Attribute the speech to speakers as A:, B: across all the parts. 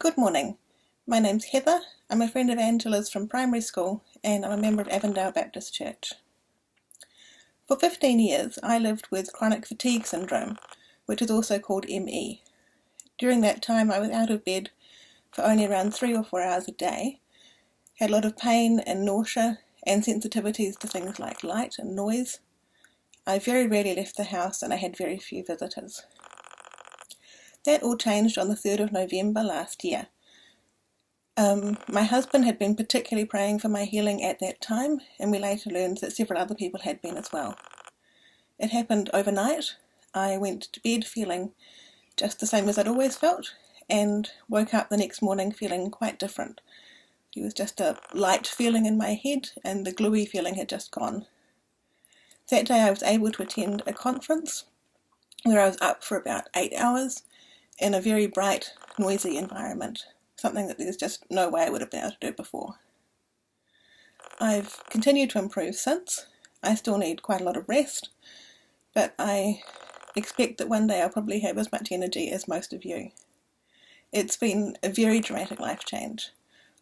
A: Good morning. My name's Heather. I'm a friend of Angela's from primary school and I'm a member of Avondale Baptist Church. For 15 years I lived with chronic fatigue syndrome, which is also called ME. During that time I was out of bed for only around 3 or 4 hours a day, had a lot of pain and nausea and sensitivities to things like light and noise. I very rarely left the house and I had very few visitors. That all changed on the 3rd of November last year. My husband had been particularly praying for my healing at that time, and we later learned that several other people had been as well. It happened overnight. I went to bed feeling just the same as I'd always felt, and woke up the next morning feeling quite different. It was just a light feeling in my head, and the gluey feeling had just gone. That day I was able to attend a conference where I was up for about 8 hours in a very bright, noisy environment, something that there's just no way I would have been able to do before. I've continued to improve since. I still need quite a lot of rest, but I expect that one day I'll probably have as much energy as most of you. It's been a very dramatic life change.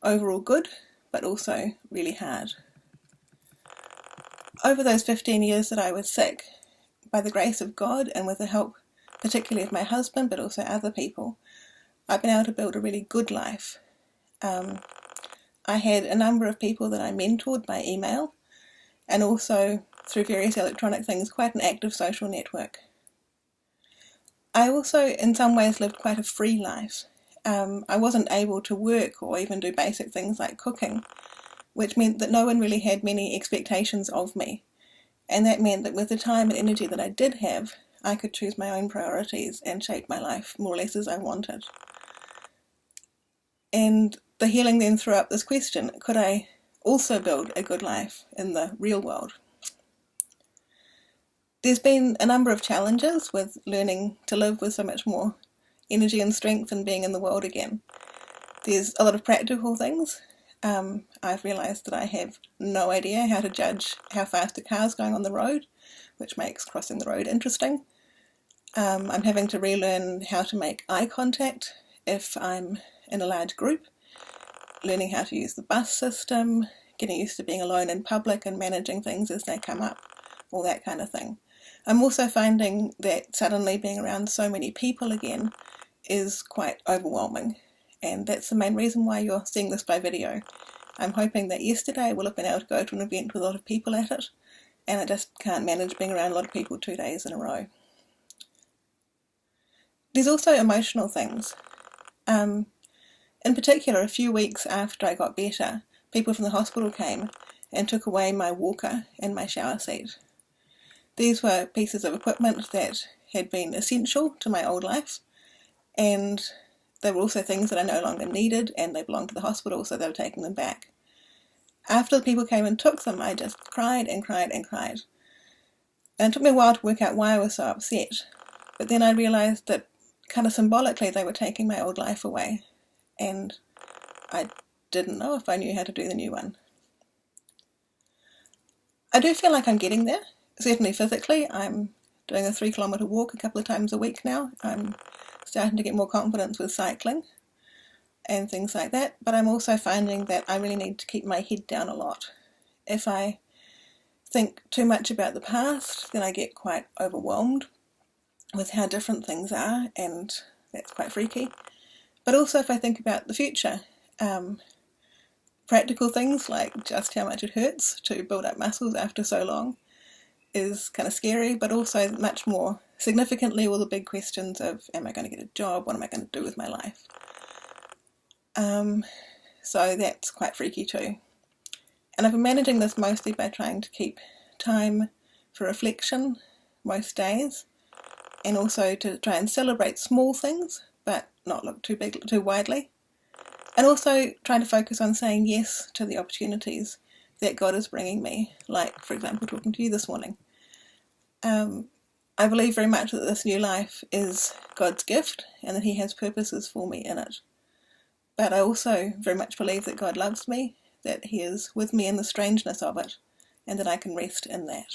A: Overall good, but also really hard. Over those 15 years that I was sick, by the grace of God and with the help particularly of my husband, but also other people, I've been able to build a really good life. I had a number of people that I mentored by email, and also through various electronic things, quite an active social network. I also, in some ways, lived quite a free life. I wasn't able to work or even do basic things like cooking, which meant that no one really had many expectations of me. And that meant that with the time and energy that I did have, I could choose my own priorities and shape my life more or less as I wanted. And the healing then threw up this question: could I also build a good life in the real world? There's been a number of challenges with learning to live with so much more energy and strength and being in the world again. There's a lot of practical things. I've realised that I have no idea how to judge how fast a car's going on the road, which makes crossing the road interesting. I'm having to relearn how to make eye contact if I'm in a large group, learning how to use the bus system, getting used to being alone in public and managing things as they come up, all that kind of thing. I'm also finding that suddenly being around so many people again is quite overwhelming, and that's the main reason why you're seeing this by video. I'm hoping that yesterday I will have been able to go to an event with a lot of people at it, and I just can't manage being around a lot of people 2 days in a row. There's also emotional things. In particular, a few weeks after I got better, people from the hospital came and took away my walker and my shower seat. These were pieces of equipment that had been essential to my old life, and they were also things that I no longer needed, and they belonged to the hospital, so they were taking them back. After the people came and took them, I just cried and cried and cried. And it took me a while to work out why I was so upset, but then I realised that kind of symbolically they were taking my old life away, and I didn't know if I knew how to do the new one. I do feel like I'm getting there, certainly physically. I'm doing a 3-kilometre walk a couple of times a week now. I'm starting to get more confidence with cycling and things like that, but I'm also finding that I really need to keep my head down a lot. If I think too much about the past, then I get quite overwhelmed with how different things are, and that's quite freaky. But also if I think about the future, practical things like just how much it hurts to build up muscles after so long is kind of scary, but also much more significantly all the big questions of, am I going to get a job? What am I going to do with my life? So that's quite freaky too. And I've been managing this mostly by trying to keep time for reflection most days, and also to try and celebrate small things, but not look too big, too widely. And also trying to focus on saying yes to the opportunities that God is bringing me, like, for example, talking to you this morning. I believe very much that this new life is God's gift and that He has purposes for me in it. But I also very much believe that God loves me, that He is with me in the strangeness of it, and that I can rest in that.